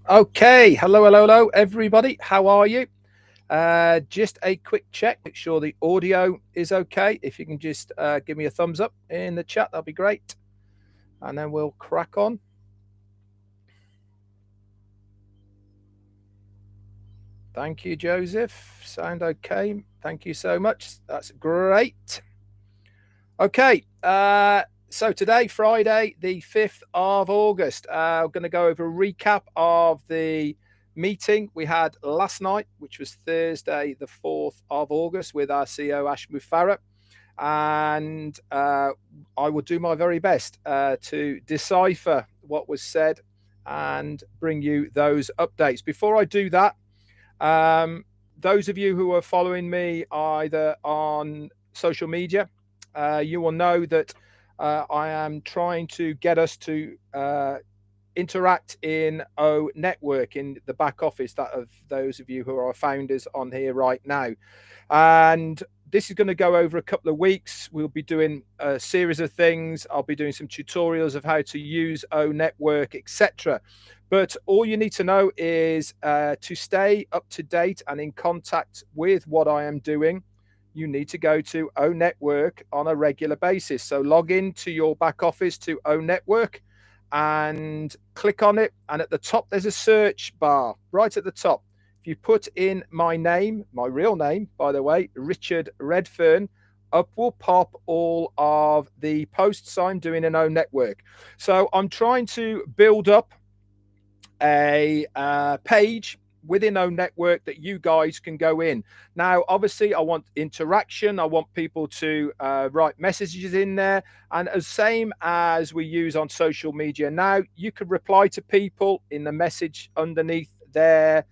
Okay, hello, everybody. How are you? Just a quick check, make sure the audio is okay. If you can just give me a thumbs up in the chat, that'll be great. And then we'll crack on. Thank you, Joseph. Sound okay? Thank you so much. That's great. Okay, so today, Friday, the 5th of August, I'm going to go over a recap of the meeting we had last night, which was Thursday, the 4th of August, with our CEO, ASHMUFAREH. And I will do my very best to decipher what was said and bring you those updates. Before I do that, those of you who are following me either on social media, you will know that I am trying to get us to interact in O Network in the back office, that of those of you who are founders on here right now. And this is going to go over a couple of weeks. We'll be doing a series of things. I'll be doing some tutorials of how to use O Network, etc. But all you need to know is to stay up to date and in contact with what I am doing, you need to go to O Network on a regular basis. So log into your back office to O Network and click on it. And at the top, there's a search bar right at the top. If you put in my name, my real name, by the way, Richard Redfern, up will pop all of the posts I'm doing in O Network. So I'm trying to build up a page within O Network that you guys can go in. Now, obviously, I want interaction. I want people to write messages in there. And as same as we use on social media now, you can reply to people in the message underneath their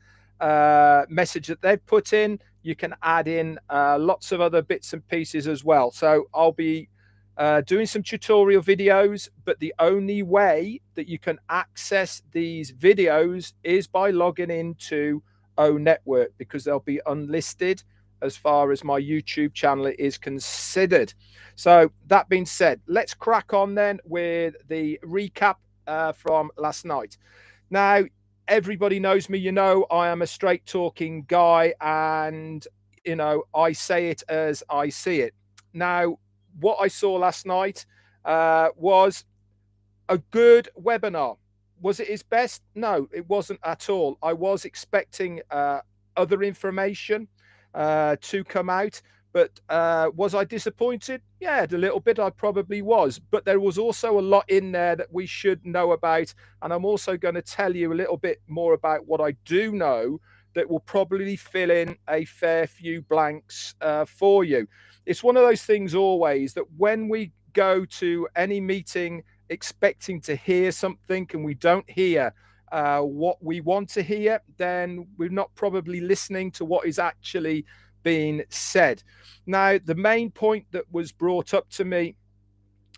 message that they've put in. You can add in lots of other bits and pieces as well. So I'll be doing some tutorial videos, but the only way that you can access these videos is by logging into O Network, because they'll be unlisted as far as my YouTube channel is considered. So that being said, let's crack on then with the recap from last night. Now, everybody knows me, you know, I am a straight talking guy, and, you know, I say it as I see it. Now, what I saw last night was a good webinar. Was it his best? No, it wasn't at all. I was expecting other information to come out, but was I disappointed? Yeah, a little bit. I probably was, but there was also a lot in there that we should know about, and I'm also going to tell you a little bit more about what I do know that will probably fill in a fair few blanks for you. It's one of those things always that when we go to any meeting expecting to hear something and we don't hear what we want to hear, then we're not probably listening to what is actually being said. Now, the main point that was brought up to me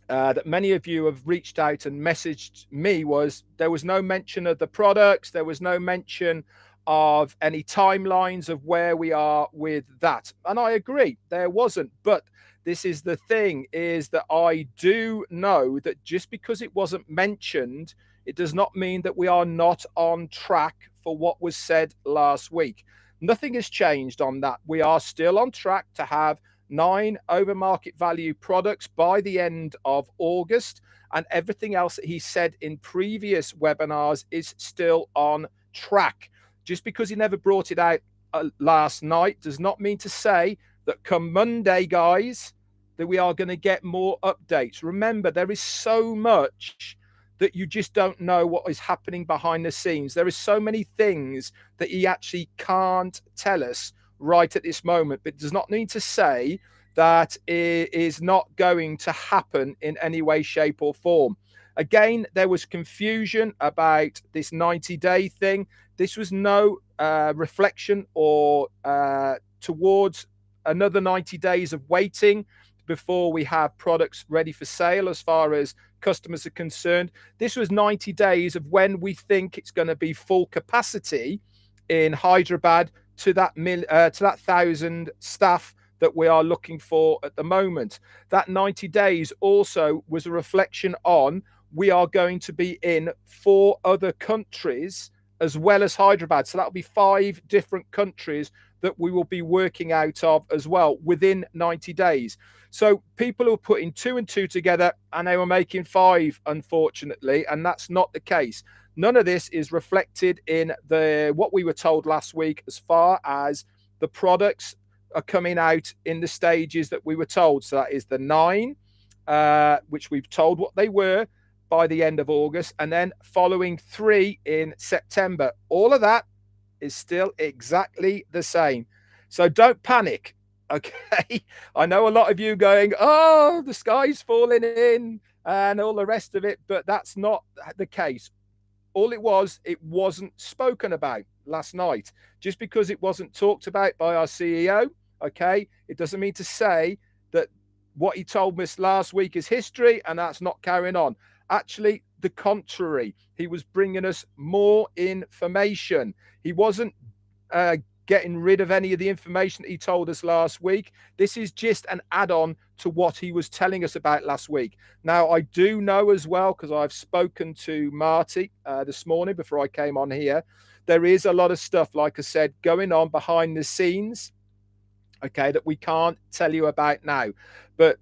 that many of you have reached out and messaged me was there was no mention of the products. There was no mention of any timelines of where we are with that. And I agree, there wasn't. But this is the thing, is that I do know that just because it wasn't mentioned, it does not mean that we are not on track for what was said last week. Nothing has changed on that. We are still on track to have 9 over market value products by the end of August, and everything else that he said in previous webinars is still on track. Just because he never brought it out last night does not mean to say that come Monday, guys, that we are going to get more updates. Remember, there is so much that you just don't know what is happening behind the scenes. There is so many things that he actually can't tell us right at this moment, but it does not mean to say that it is not going to happen in any way, shape or form. Again, there was confusion about this 90-day thing. This was no reflection or towards another 90 days of waiting before we have products ready for sale as far as customers are concerned. This was 90 days of when we think it's going to be full capacity in Hyderabad to that 1,000 staff that we are looking for at the moment. That 90 days also was a reflection on we are going to be in 4 other countries as well as Hyderabad. So that'll be 5 different countries that we will be working out of as well within 90 days. So people who are putting 2 and 2 together and they were making 5, unfortunately, and that's not the case. None of this is reflected in what we were told last week as far as the products are coming out in the stages that we were told. So that is the 9, which we've told what they were by the end of August, and then following 3 in September. All of that is still exactly the same. So don't panic, okay? I know a lot of you going, oh, the sky's falling in and all the rest of it, but that's not the case. All it wasn't spoken about last night. Just because it wasn't talked about by our CEO, okay, it doesn't mean to say that what he told us last week is history and that's not carrying on. Actually, the contrary. He was bringing us more information. He wasn't getting rid of any of the information that he told us last week. This is just an add-on to what he was telling us about last week. Now, I do know as well, because I've spoken to Marty this morning before I came on here, there is a lot of stuff, like I said, going on behind the scenes, okay, that we can't tell you about now. But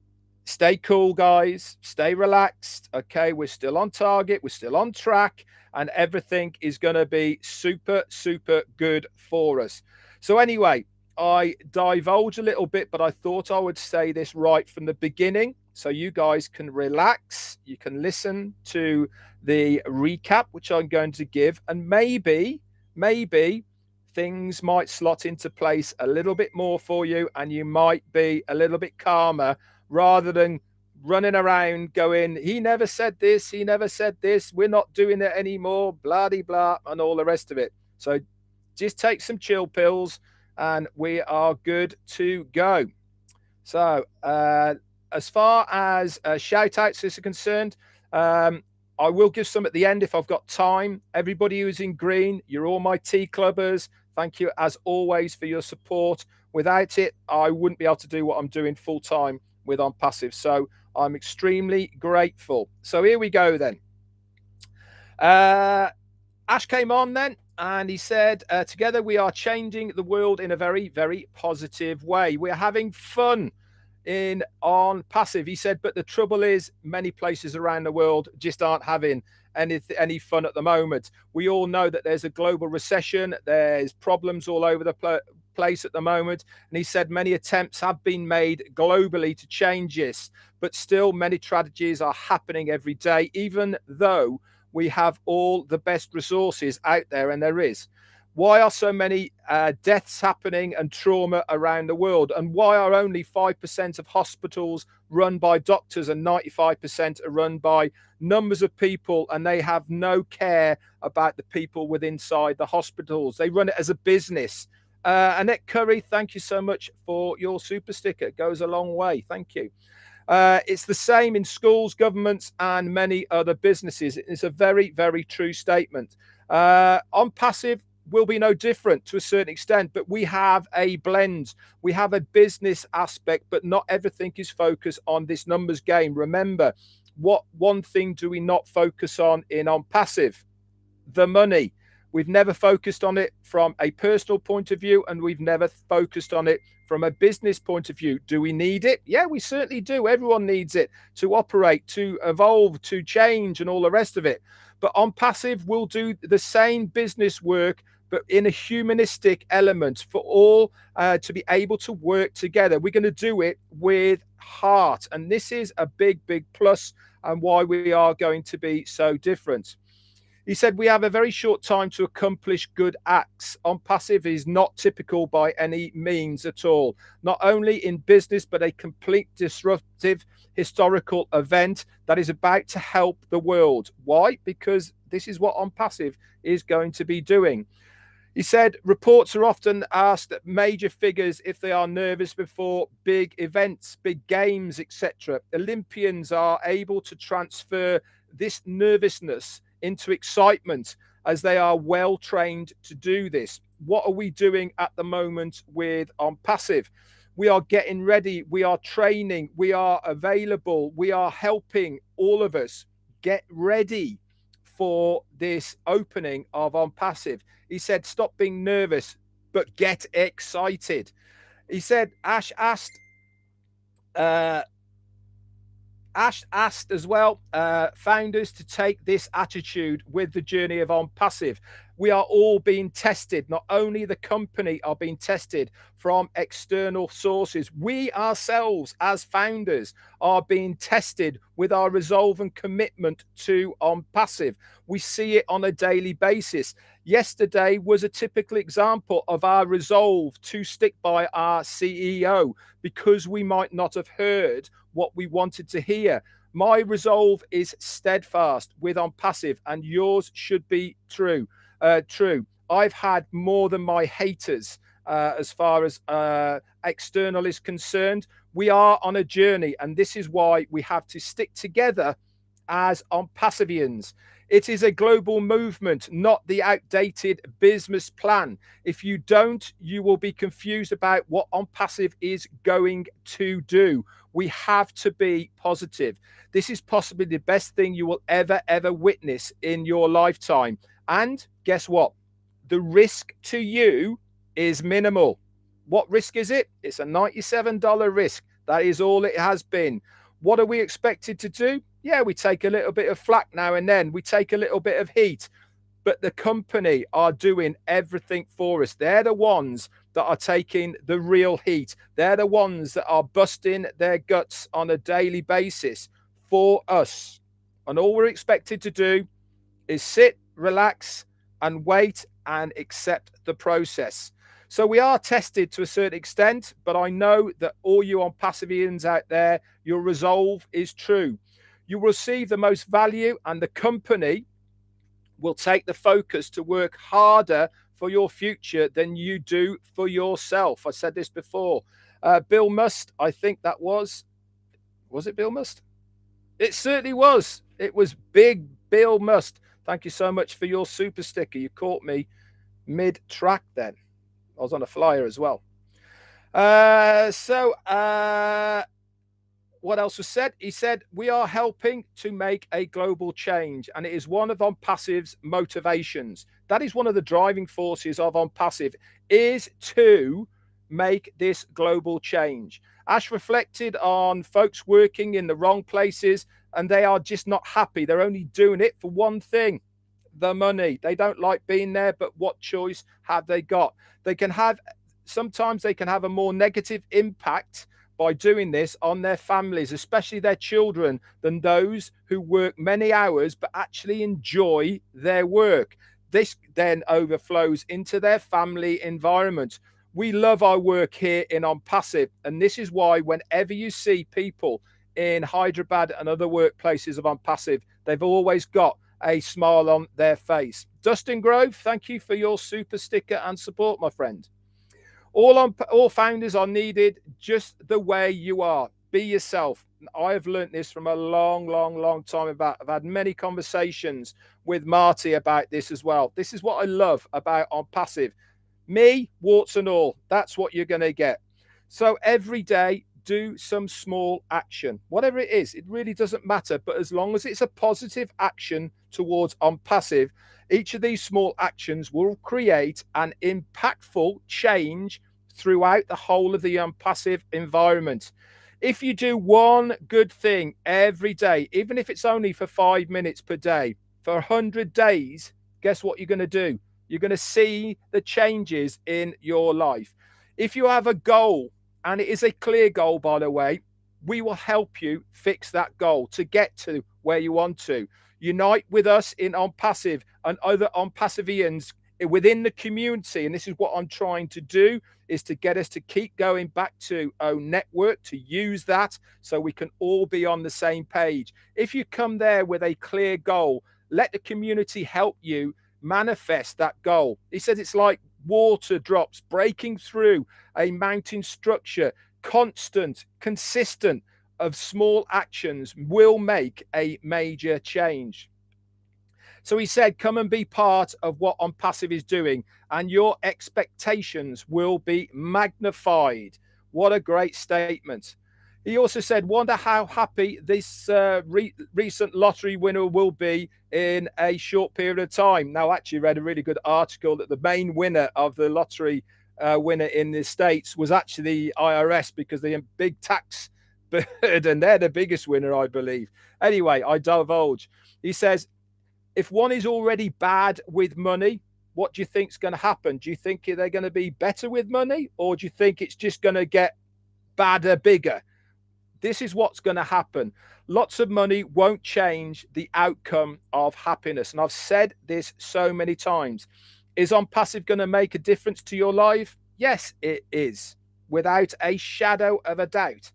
stay cool, guys. Stay relaxed. Okay, we're still on target. We're still on track. And everything is going to be super, super good for us. So anyway, I divulge a little bit, but I thought I would say this right from the beginning so you guys can relax. You can listen to the recap, which I'm going to give. And maybe things might slot into place a little bit more for you and you might be a little bit calmer rather than running around going, he never said this, we're not doing it anymore, blah, de blah, and all the rest of it. So just take some chill pills and we are good to go. So as far as shout outs is concerned, I will give some at the end if I've got time. Everybody who's in green, you're all my tea clubbers. Thank you as always for your support. Without it, I wouldn't be able to do what I'm doing full time with OnPassive. So I'm extremely grateful. So here we go then. Ash came on then and he said, together we are changing the world in a very, very positive way. We're having fun in OnPassive. He said, but the trouble is many places around the world just aren't having any fun at the moment. We all know that there's a global recession. There's problems all over the place at the moment. And he said many attempts have been made globally to change this, but still many tragedies are happening every day, even though we have all the best resources out there, and there is. Why are so many deaths happening and trauma around the world? And why are only 5% of hospitals run by doctors and 95% are run by numbers of people, and they have no care about the people within inside the hospitals? They run it as a business. Annette Curry, thank you so much for your super sticker. It goes a long way. Thank you. It's the same in schools, governments, and many other businesses. It's a very, very true statement. OnPassive will be no different to a certain extent, but we have a blend. We have a business aspect, but not everything is focused on this numbers game. Remember, what one thing do we not focus on in OnPassive? The money. We've never focused on it from a personal point of view, and we've never focused on it from a business point of view. Do we need it? Yeah, we certainly do. Everyone needs it to operate, to evolve, to change, and all the rest of it. But OnPassive will do the same business work, but in a humanistic element for all to be able to work together. We're going to do it with heart. And this is a big, big plus and why we are going to be so different. He said, we have a very short time to accomplish good acts. OnPassive is not typical by any means at all. Not only in business, but a complete disruptive historical event that is about to help the world. Why? Because this is what OnPassive is going to be doing. He said, reports are often asked at major figures if they are nervous before big events, big games, etc. Olympians are able to transfer this nervousness into excitement as they are well trained to do this. What are we doing at the moment with OnPassive? We are getting ready. We are training. We are available. We are helping all of us get ready for this opening of OnPassive. He said, stop being nervous, but get excited. He said, Ash asked as well, founders to take this attitude with the journey of OnPassive. We are all being tested. Not only the company are being tested from external sources, we ourselves as founders are being tested with our resolve and commitment to OnPassive. We see it on a daily basis. Yesterday was a typical example of our resolve to stick by our CEO because we might not have heard what we wanted to hear. My resolve is steadfast with OnPassive, and yours should be true. I've had more than my haters as far as external is concerned. We are on a journey, and this is why we have to stick together as OnPassivians. It is a global movement, not the outdated business plan. If you don't, you will be confused about what OnPassive is going to do. We have to be positive. This is possibly the best thing you will ever witness in your lifetime. And guess what? The risk to you is minimal. What risk is it? It's a $97 risk. That is all it has been. What are we expected to do? Yeah, we take a little bit of flack now and then. We take a little bit of heat. But the company are doing everything for us. They're the ones that are taking the real heat. They're the ones that are busting their guts on a daily basis for us. And all we're expected to do is sit, relax, and wait and accept the process. So we are tested to a certain extent, but I know that all you OnPassivians out there, your resolve is true. You will receive the most value, and the company will take the focus to work harder for your future than you do for yourself. I said this before. Bill Must, I think that was it Bill Must? It certainly was. It was Big Bill Must. Thank you so much for your super sticker. You caught me mid-track then. I was on a flyer as well. What else was said? He said, we are helping to make a global change, and it is one of OnPassive's motivations. That is one of the driving forces of OnPassive, is to make this global change. Ash reflected on folks working in the wrong places, and they are just not happy. They're only doing it for one thing, the money. They don't like being there, but what choice have they got? Sometimes they can have a more negative impact by doing this on their families, especially their children, than those who work many hours but actually enjoy their work. This then overflows into their family environment. We love our work here in OnPassive, and this is why whenever you see people in Hyderabad and other workplaces of OnPassive, they've always got a smile on their face. Dustin Grove, thank you for your super sticker and support, my friend. All founders are needed just the way you are. Be yourself. I have learned this from a long time about. I've had many conversations with Marty about this as well. This is what I love about OnPassive. Me, warts and all. That's what you're going to get. So every day, do some small action. Whatever it is, it really doesn't matter. But as long as it's a positive action towards OnPassive, each of these small actions will create an impactful change throughout the whole of the OnPassive environment. If you do one good thing every day, even if it's only for 5 minutes per day, for 100 days, guess what you're going to do? You're going to see the changes in your life. If you have a goal, and it is a clear goal, by the way, we will help you fix that goal to get to where you want to. Unite with us in OnPassive and other OnPassivians within the community. And this is what I'm trying to do, is to get us to keep going back to own network, to use that so we can all be on the same page. If you come there with a clear goal, let the community help you manifest that goal. He says it's like water drops breaking through a mountain structure. Constant, consistent of small actions will make a major change. So he said, come and be part of what OnPassive is doing, and your expectations will be magnified. What a great statement. He also said, wonder how happy this recent lottery winner will be in a short period of time. Now, actually read a really good article that the main winner of the lottery winner in the States was actually the IRS, because they're a big tax burden. They're the biggest winner, I believe. Anyway, I divulge. He says, if one is already bad with money, what do you think is going to happen? Do you think they're going to be better with money, or do you think it's just going to get badder, bigger? This is what's going to happen. Lots of money won't change the outcome of happiness. And I've said this so many times. Is ONPASSIVE going to make a difference to your life? Yes, it is, without a shadow of a doubt.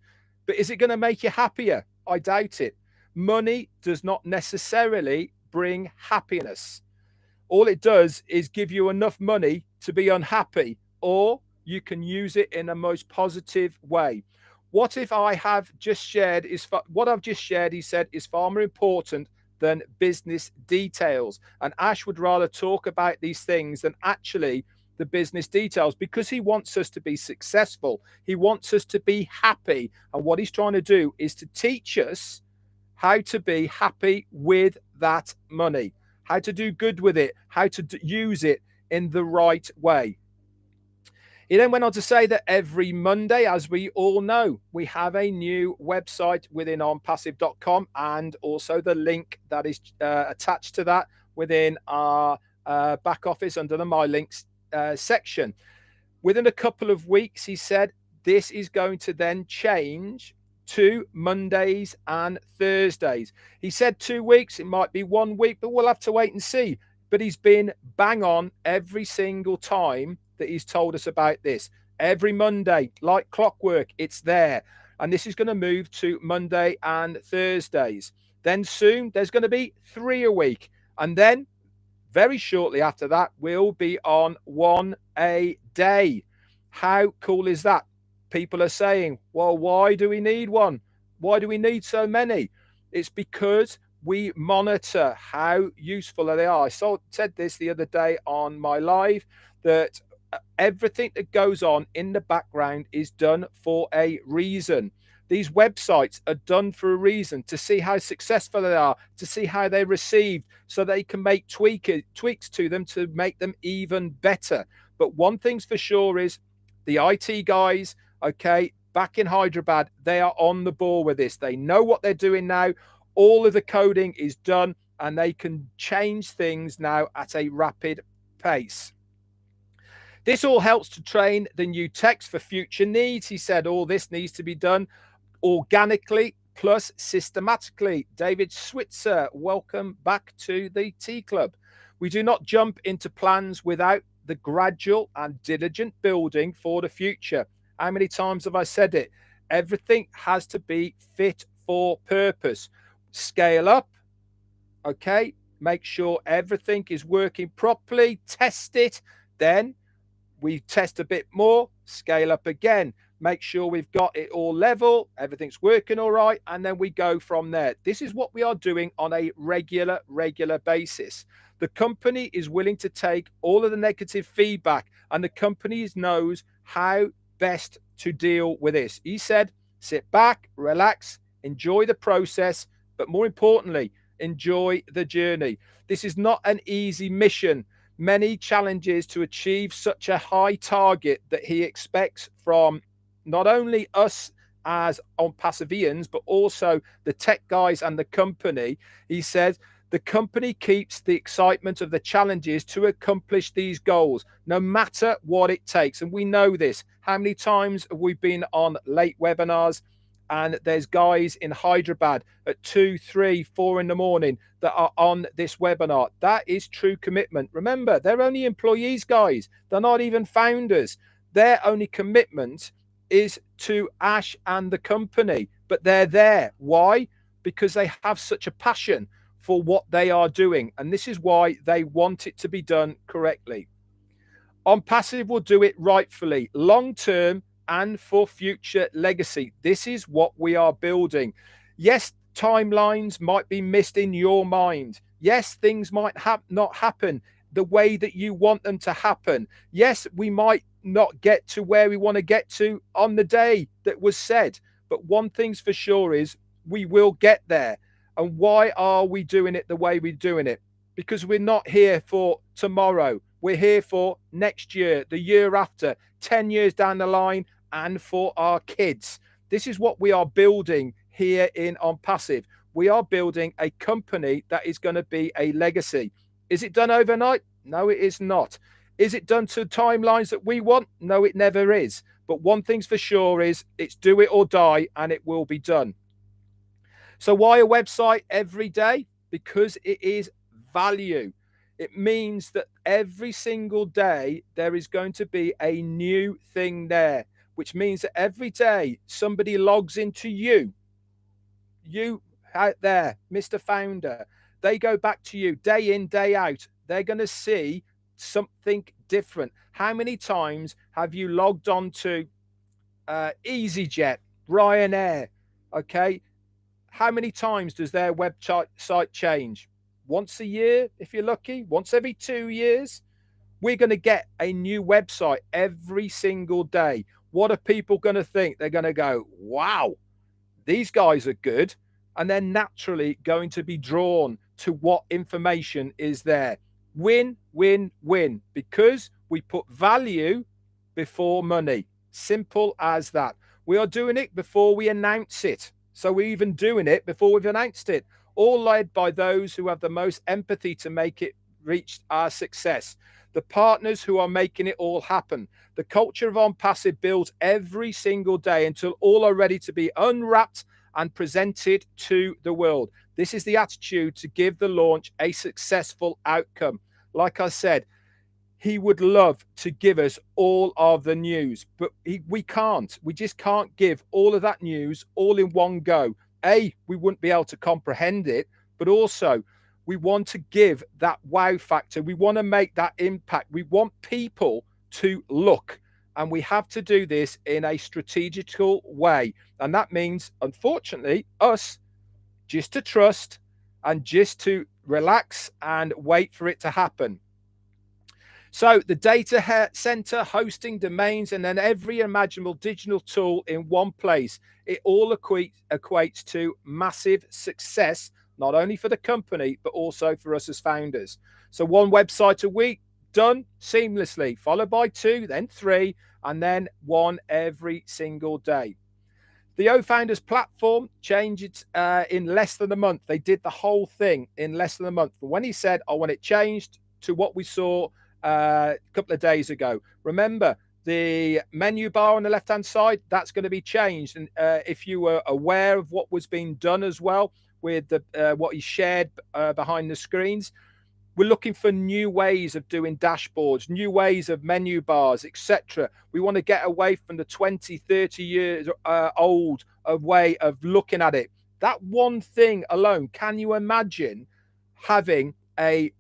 But is it going to make you happier? I doubt it. Money does not necessarily bring happiness. All it does is give you enough money to be unhappy, or you can use it in a most positive way. What if I have just shared is what I've just shared, he said, is far more important than business details. And Ash would rather talk about these things than actually the business details, because he wants us to be successful. He wants us to be happy. And what he's trying to do is to teach us how to be happy with that money, how to do good with it, how to use it in the right way. He then went on to say that every Monday, as we all know, we have a new website within onpassive.com, and also the link that is attached to that within our back office under the My Links section. Within a couple of weeks, he said, this is going to then change to Mondays and Thursdays. He said 2 weeks, it might be 1 week, but we'll have to wait and see. But he's been bang on every single time that he's told us about this. Every Monday, like clockwork, it's there. And this is going to move to Monday and Thursdays. Then soon there's going to be 3 a week. And then very shortly after that, we'll be on 1 a day. How cool is that? People are saying, well, why do we need one? Why do we need so many? It's because we monitor how useful they are. I said this the other day on my live, that everything that goes on in the background is done for a reason. These websites are done for a reason, to see how successful they are, to see how they're received, so they can make tweaks to them to make them even better. But one thing's for sure is the IT guys, okay, back in Hyderabad, they are on the ball with this. They know what they're doing now. All of the coding is done, and they can change things now at a rapid pace. This all helps to train the new techs for future needs. He said all this needs to be done organically plus systematically. David Switzer, welcome back to the Tea Club. We do not jump into plans without the gradual and diligent building for the future. How many times have I said it? Everything has to be fit for purpose. Scale up, okay? Make sure everything is working properly. Test it. Then we test a bit more, scale up again. Make sure we've got it all level, everything's working all right, and then we go from there. This is what we are doing on a regular basis. The company is willing to take all of the negative feedback, and the company knows how best to deal with this. He said, sit back, relax, enjoy the process, but more importantly, enjoy the journey. This is not an easy mission. Many challenges to achieve such a high target that he expects from not only us as ONPASSIVians, but also the tech guys and the company. He said, the company keeps the excitement of the challenges to accomplish these goals, no matter what it takes. And we know this. How many times have we been on late webinars, and there's guys in Hyderabad at 2, 3, 4 in the morning that are on this webinar? That is true commitment. Remember, they're only employees, guys. They're not even founders. Their only commitment is to Ash and the company, but they're there. Why? Because they have such a passion for what they are doing. And this is why they want it to be done correctly. ONPASSIVE will do it rightfully, long-term, and for future legacy. This is what we are building. Yes, timelines might be missed in your mind. Yes, things might not happen the way that you want them to happen. Yes, we might not get to where we want to get to on the day that was said. But one thing's for sure is we will get there. And why are we doing it the way we're doing it? Because we're not here for tomorrow. We're here for next year, the year after, 10 years down the line, and for our kids. This is what we are building here in ONPASSIVE. We are building a company that is going to be a legacy. Is it done overnight? No, it is not. Is it done to timelines that we want? No, it never is. But one thing's for sure is it's do it or die, and it will be done. So why a website every day? Because it is value. It means that every single day there is going to be a new thing there, which means that every day somebody logs into you out there, Mr. Founder, they go back to you day in, day out. They're going to see something different. How many times have you logged on to EasyJet, Ryanair? Okay. How many times does their website change? Once a year, if you're lucky, once every 2 years. We're going to get a new website every single day. What are people going to think? They're going to go, wow, these guys are good. And they're naturally going to be drawn to what information is there. Win, win, win, because we put value before money. Simple as that. We are doing it before we announce it. So we're even doing it before we've announced it. All led by those who have the most empathy to make it reach our success. The partners who are making it all happen. The culture of ONPASSIVE builds every single day until all are ready to be unwrapped and presented to the world. This is the attitude to give the launch a successful outcome. Like I said, he would love to give us all of the news, but we can't. We just can't give all of that news all in one go. We wouldn't be able to comprehend it, but also we want to give that wow factor. We want to make that impact. We want people to look, and we have to do this in a strategical way. And that means, unfortunately, us just to trust and just to relax and wait for it to happen. So the data center, hosting, domains, and then every imaginable digital tool in one place, it all equates to massive success, not only for the company, but also for us as founders. So one website a week, done seamlessly, followed by 2, then 3, and then 1 every single day. The O-Founders platform changed in less than a month. They did the whole thing in less than a month. But when he said, I want it changed to what we saw a couple of days ago. Remember, the menu bar on the left-hand side, that's going to be changed. And if you were aware of what was being done as well with the what he shared behind the screens, we're looking for new ways of doing dashboards, new ways of menu bars, etc. We want to get away from the 20, 30 years old way of looking at it. That one thing alone, can you imagine having a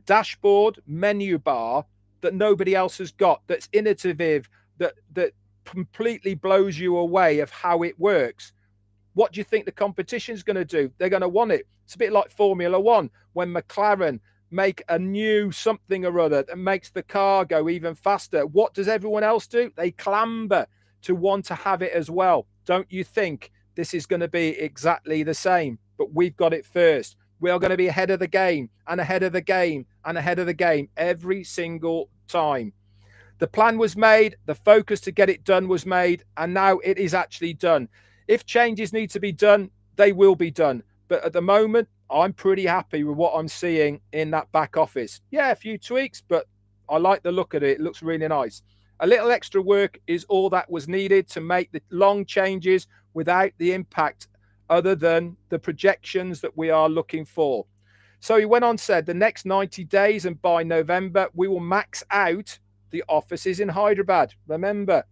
dashboard menu bar that nobody else has got, that's innovative, that completely blows you away of how it works? What do you think the competition is going to do? They're going to want it. It's a bit like Formula One when McLaren make a new something or other that makes the car go even faster. What does everyone else do? They clamber to want to have it as well. Don't you think this is going to be exactly the same? But we've got it first. We are going to be ahead of the game and ahead of the game and ahead of the game every single time. The plan was made, the focus to get it done was made, and now it is actually done. If changes need to be done, they will be done. But at the moment, I'm pretty happy with what I'm seeing in that back office. Yeah, a few tweaks, but I like the look of it. It looks really nice. A little extra work is all that was needed to make the long changes without the impact other than the projections that we are looking for. So he went on, said the next 90 days and by November, we will max out the offices in Hyderabad. Remember,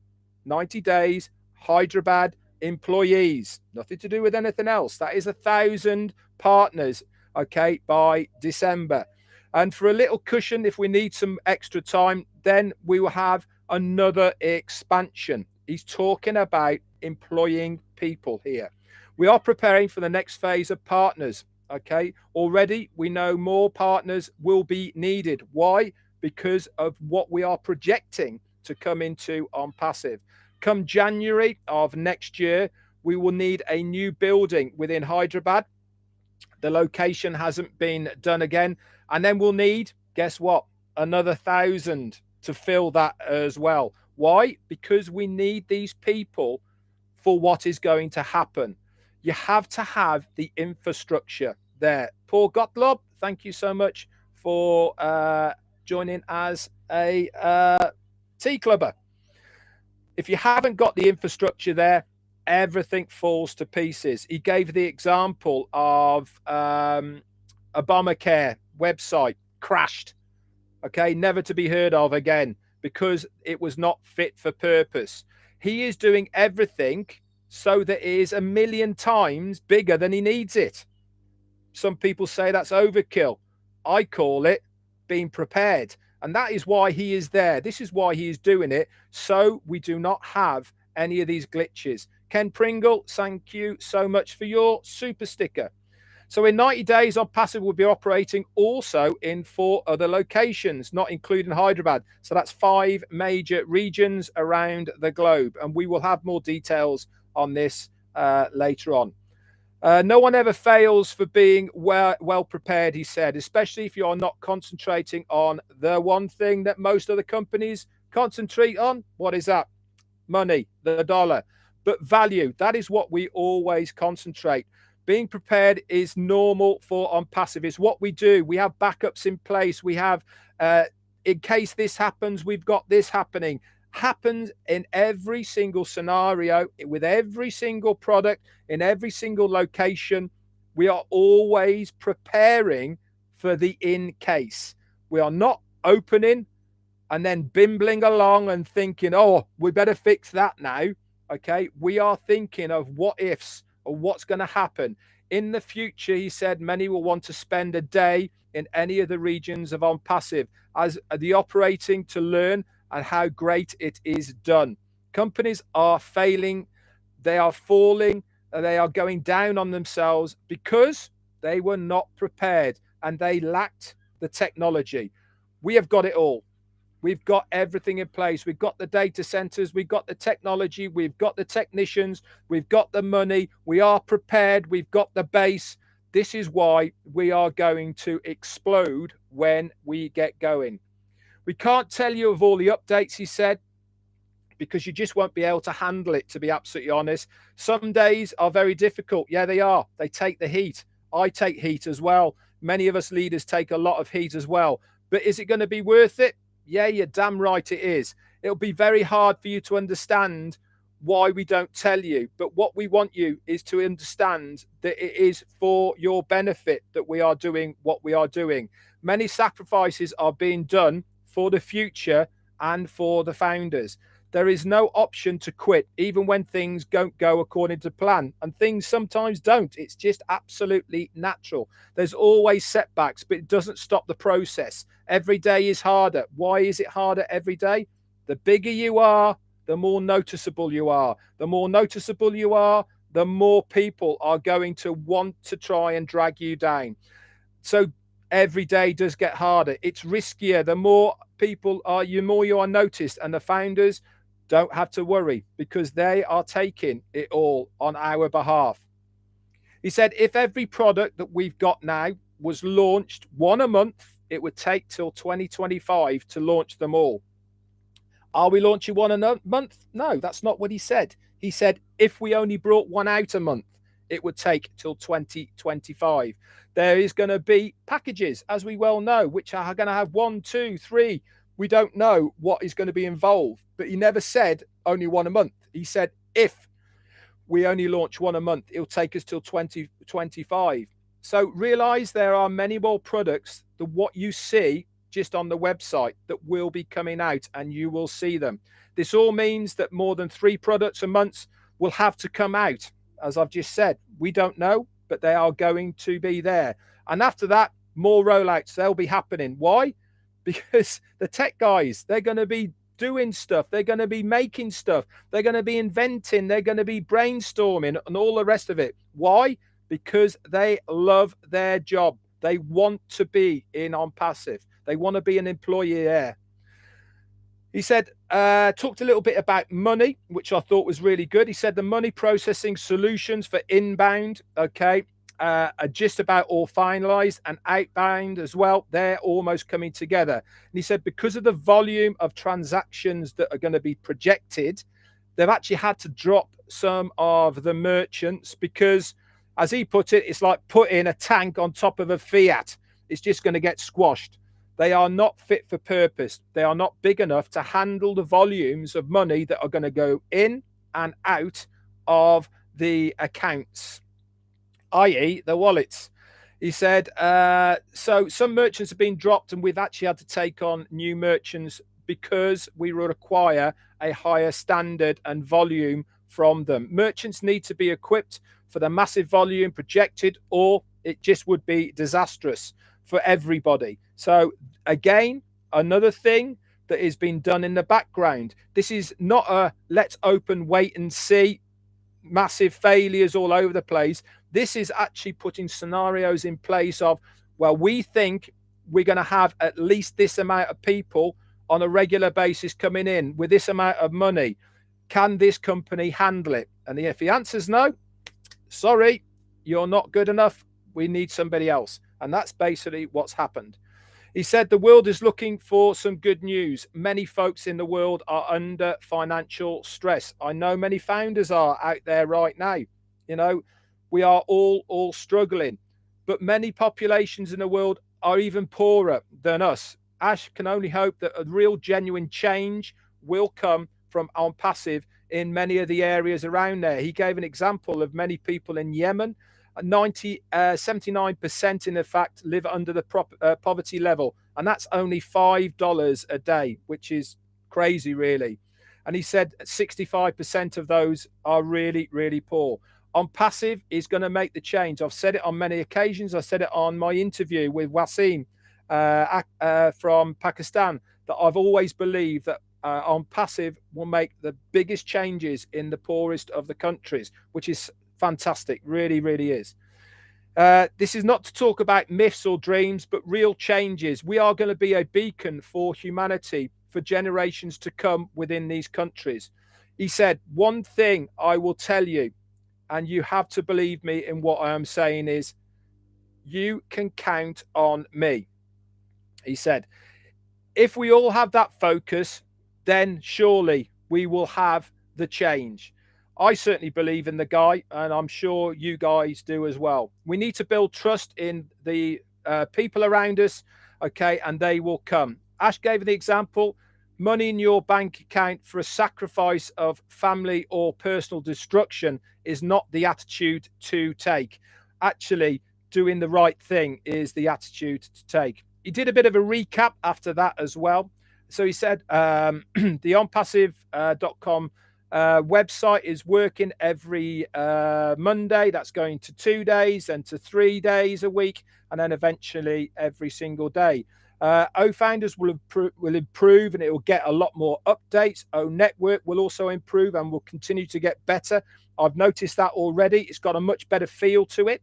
90 days, Hyderabad employees, nothing to do with anything else. That is 1,000 partners, okay, by December. And for a little cushion, if we need some extra time, then we will have another expansion. He's talking about employing people here. We are preparing for the next phase of partners. Okay, already we know more partners will be needed. Why? Because of what we are projecting to come into ONPASSIVE. Come January of next year, we will need a new building within Hyderabad. The location hasn't been done again. And then we'll need, guess what, another 1,000 to fill that as well. Why? Because we need these people for what is going to happen. You have to have the infrastructure there. Paul Gottlob, thank you so much for joining as a tea clubber. If you haven't got the infrastructure there, everything falls to pieces. He gave the example of Obamacare website crashed, okay, never to be heard of again because it was not fit for purpose. He is doing everything so that it is 1,000,000 times bigger than he needs it. Some people say that's overkill. I call it being prepared. And that is why he is there. This is why he is doing it. So we do not have any of these glitches. Ken Pringle, thank you so much for your super sticker. So in 90 days, ONPASSIVE will be operating also in 4 other locations, not including Hyderabad. So that's 5 major regions around the globe. And we will have more details on this later on. No one ever fails for being well prepared, he said, especially if you're not concentrating on the one thing that most other companies concentrate on. What is that? Money, the dollar. But value, that is what we always concentrate. Being prepared is normal for ONPASSIVE. It's what we do. We have backups in place. We have, in case this happens, we've got this happening. Happens in every single scenario, with every single product, in every single location. We are always preparing for the in case. We are not opening and then bimbling along and thinking, oh, we better fix that now. Okay, we are thinking of what ifs or what's going to happen. In the future, he said, many will want to spend a day in any of the regions of ONPASSIVE as the operating to learn and how great it is done. Companies are failing, they are falling, they are going down on themselves because they were not prepared and they lacked the technology. We have got it all. We've got everything in place. We've got the data centers. We've got the technology. We've got the technicians. We've got the money. We are prepared. We've got the base. This is why we are going to explode when we get going. We can't tell you of all the updates, he said, because you just won't be able to handle it, to be absolutely honest. Some days are very difficult. Yeah, they are. They take the heat. I take heat as well. Many of us leaders take a lot of heat as well. But is it going to be worth it? Yeah, you're damn right it is. It'll be very hard for you to understand why we don't tell you. But what we want you is to understand that it is for your benefit that we are doing what we are doing. Many sacrifices are being done for the future and for the founders. There is no option to quit, even when things don't go according to plan. And things sometimes don't. It's just absolutely natural. There's always setbacks, but it doesn't stop the process. Every day is harder. Why is it harder every day? The bigger you are, the more noticeable you are. The more noticeable you are, the more people are going to want to try and drag you down. So every day does get harder. It's riskier. The more people are, the more you are noticed. And the founders don't have to worry because they are taking it all on our behalf. He said, if every product that we've got now was launched one a month, it would take till 2025 to launch them all. Are we launching one a month? No, that's not what he said. He said, if we only brought one out a month, it would take till 2025. There is going to be packages, as we well know, which are going to have 1, 2, 3. We don't know what is going to be involved, but he never said only one a month. He said, if we only launch one a month, it'll take us till 2025. So realize there are many more products than what you see just on the website that will be coming out, and you will see them. This all means that more than 3 products a month will have to come out. As I've just said, we don't know, but they are going to be there. And after that, more rollouts, they'll be happening. Why? Because the tech guys, they're going to be doing stuff. They're going to be making stuff. They're going to be inventing. They're going to be brainstorming and all the rest of it. Why? Because they love their job. They want to be in ONPASSIVE. They want to be an employee there. He said, talked a little bit about money, which I thought was really good. He said the money processing solutions for inbound, okay, are just about all finalized, and outbound as well. They're almost coming together. And he said because of the volume of transactions that are going to be projected, they've actually had to drop some of the merchants because, as he put it, it's like putting a tank on top of a Fiat. It's just going to get squashed. They are not fit for purpose. They are not big enough to handle the volumes of money that are going to go in and out of the accounts, i.e. the wallets. He said, so some merchants have been dropped and we've actually had to take on new merchants because we require a higher standard and volume from them. Merchants need to be equipped for the massive volume projected, or it just would be disastrous for everybody. So again, another thing that is being done in the background. This is not a let's open, wait and see, massive failures all over the place. This is actually putting scenarios in place of, well, we think we're going to have at least this amount of people on a regular basis coming in with this amount of money. Can this company handle it? And if the answer's no, sorry, you're not good enough. We need somebody else. And that's basically what's happened. He said the world is looking for some good news. Many folks in the world are under financial stress. I know many founders are out there right now. You know, we are all struggling, but many populations in the world are even poorer than us. Ash can only hope that a real genuine change will come from ONPASSIVE in many of the areas around there. He gave an example of many people in Yemen. 79% in fact live under the poverty level, and that's only $5 a day, which is crazy really. And he said 65% of those are really poor. ONPASSIVE is going to make the change. I've said it on many occasions. I said it on my interview with Wasim from Pakistan, that I've always believed that ONPASSIVE will make the biggest changes in the poorest of the countries, which is fantastic, really is. This is not to talk about myths or dreams, but real changes. We are going to be a beacon for humanity for generations to come within these countries. He said, one thing I will tell you, and you have to believe me in what I am saying, is you can count on me. He said, if we all have that focus, then surely we will have the change. I certainly believe in the guy, and I'm sure you guys do as well. We need to build trust in the people around us, okay, and they will come. Ash gave the example, money in your bank account for a sacrifice of family or personal destruction is not the attitude to take. Actually, doing the right thing is the attitude to take. He did a bit of a recap after that as well. So he said the onpassive.com website is working every Monday. That's going to 2 days and to 3 days a week, and then eventually every single day. O-Founders will improve, and it will get a lot more updates. O-Network will also improve and will continue to get better. I've noticed that already. It's got a much better feel to it.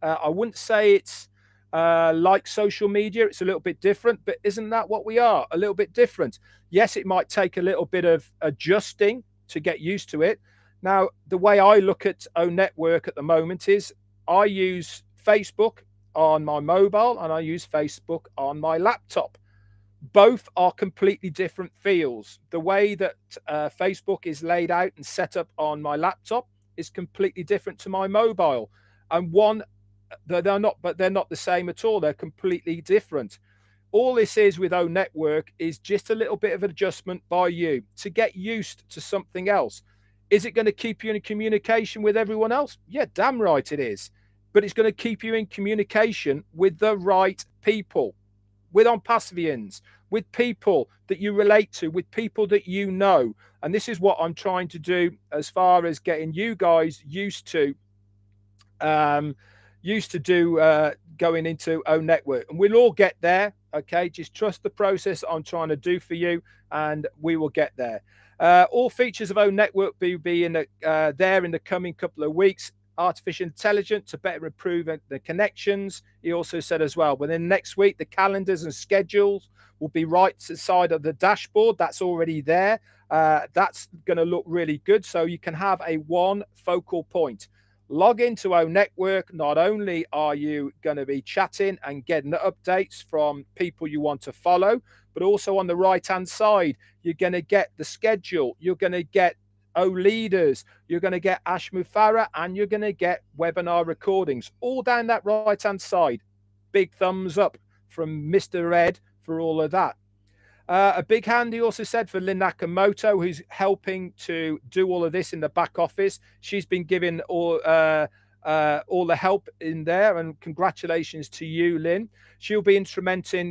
I wouldn't say it's like social media. It's a little bit different, but isn't that what we are? A little bit different. Yes, it might take a little bit of adjusting to get used to it. Now, the way I look at O-Network at the moment is I use Facebook on my mobile and I use Facebook on my laptop. Both are completely different feels. The way that Facebook is laid out and set up on my laptop is completely different to my mobile. And they're not the same at all. They're completely different. All this is with O-Network is just a little bit of adjustment by you to get used to something else. Is it going to keep you in communication with everyone else? Yeah, damn right it is. But it's going to keep you in communication with the right people, with ONPASSIVians, with people that you relate to, with people that you know. And this is what I'm trying to do as far as getting you guys used to going into O-Network. And we'll all get there. Okay, just trust the process I'm trying to do for you, and we will get there. All features of O-Network will be in there in the coming couple of weeks. artificial intelligence to better improve the connections. He also said as well, within next week, the calendars and schedules will be right to the side of the dashboard. That's already there. That's going to look really good. So you can have a one focal point. Log into our network. Not only are you going to be chatting and getting the updates from people you want to follow, but also on the right-hand side, you're going to get the schedule. You're going to get leaders, you're going to get ASHMUFAREH, and you're going to get webinar recordings all down that right hand side. Big thumbs up from Mr. Ed for all of that. A big hand, he also said, for Lynn Nakamoto, who's helping to do all of this in the back office. She's been giving all the help in there, and congratulations to you, Lynn. She'll be instrumental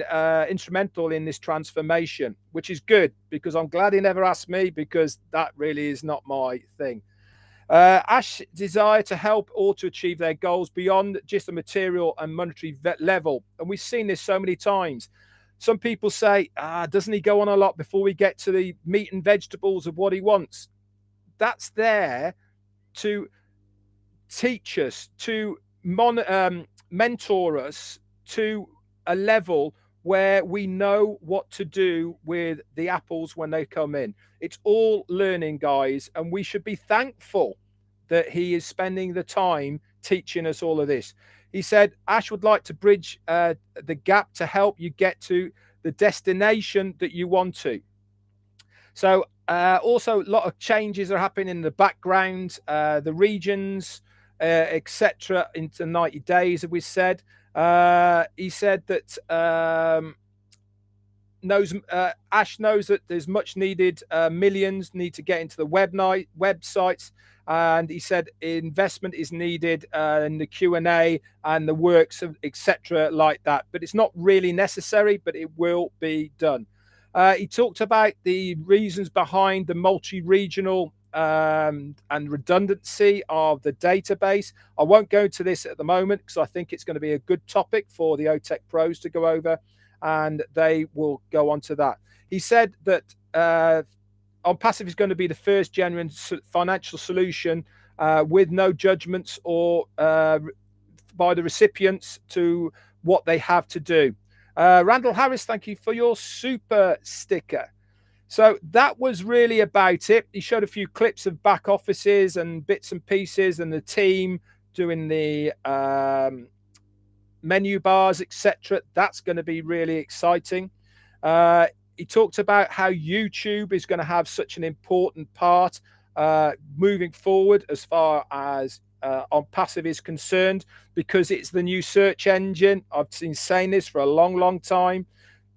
in this transformation, which is good, because I'm glad he never asked me, because that really is not my thing. Ash desire to help all to achieve their goals beyond just the material and monetary level. And we've seen this so many times. Some people say, doesn't he go on a lot before we get to the meat and vegetables of what he wants? That's there to teach us, to mentor us to a level where we know what to do with the apples when they come in. It's all learning, guys, and we should be thankful that he is spending the time teaching us all of this. He said Ash would like to bridge the gap to help you get to the destination that you want to. So also a lot of changes are happening in the background, the regions, etc. into 90 days, as we said. He said that Ash knows that there's much needed, millions need to get into the websites, and he said investment is needed in the Q&A and the works, etc. like that, but it's not really necessary, but it will be done. He talked about the reasons behind the multi-regional and redundancy of the database. I won't go to this at the moment because I think it's going to be a good topic for the OTEC pros to go over, and they will go on to that. He said that ONPASSIVE is going to be the first genuine financial solution with no judgments or by the recipients to what they have to do. Randall Harris, thank you for your super sticker. So that was really about it. He showed a few clips of back offices and bits and pieces and the team doing the menu bars, etc. That's going to be really exciting. He talked about how YouTube is going to have such an important part moving forward as far as ONPASSIVE is concerned, because it's the new search engine. I've been saying this for a long time.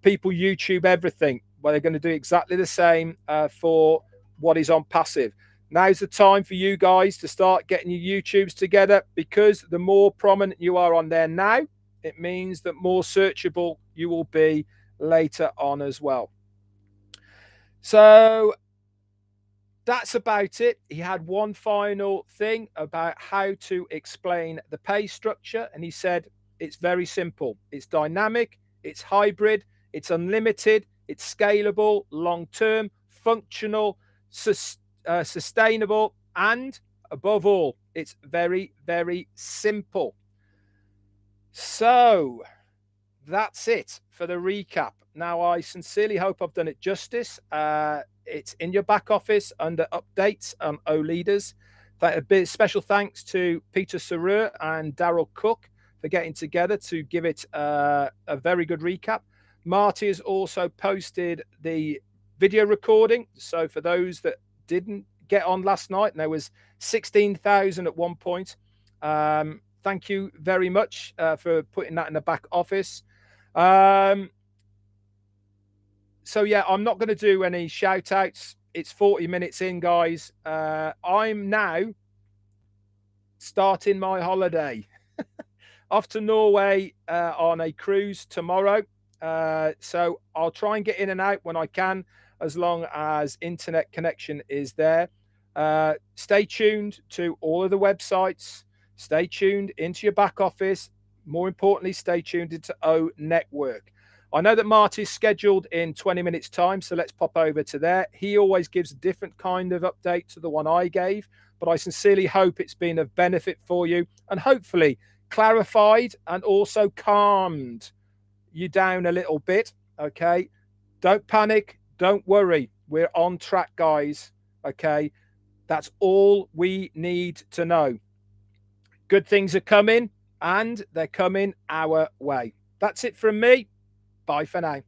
People YouTube everything. Well, they're going to do exactly the same for what is ONPASSIVE. Now's the time for you guys to start getting your YouTubes together, because the more prominent you are on there now, it means that more searchable you will be later on as well. So that's about it. He had one final thing about how to explain the pay structure, and he said it's very simple. It's dynamic, it's hybrid, it's unlimited, it's scalable, long-term, functional, sustainable, and above all, it's very, very simple. So that's it for the recap. Now, I sincerely hope I've done it justice. It's in your back office under updates on O-Leaders. A bit special thanks to Peter Saru and Daryl Cook for getting together to give it a very good recap. Marty has also posted the video recording. So for those that didn't get on last night, and there was 16,000 at one point, thank you very much for putting that in the back office. So yeah, I'm not going to do any shout outs. It's 40 minutes in, guys. I'm now starting my holiday off to Norway on a cruise tomorrow. So I'll try and get in and out when I can, as long as internet connection is there. Stay tuned to all of the websites. Stay tuned into your back office. More importantly, stay tuned into O Network. I know that Marty's scheduled in 20 minutes time, so let's pop over to there. He always gives a different kind of update to the one I gave, but I sincerely hope it's been of benefit for you and hopefully clarified and also calmed you down a little bit. Okay, don't panic, don't worry, we're on track, guys. Okay, that's all we need to know. Good things are coming and they're coming our way. That's it from me. Bye for now.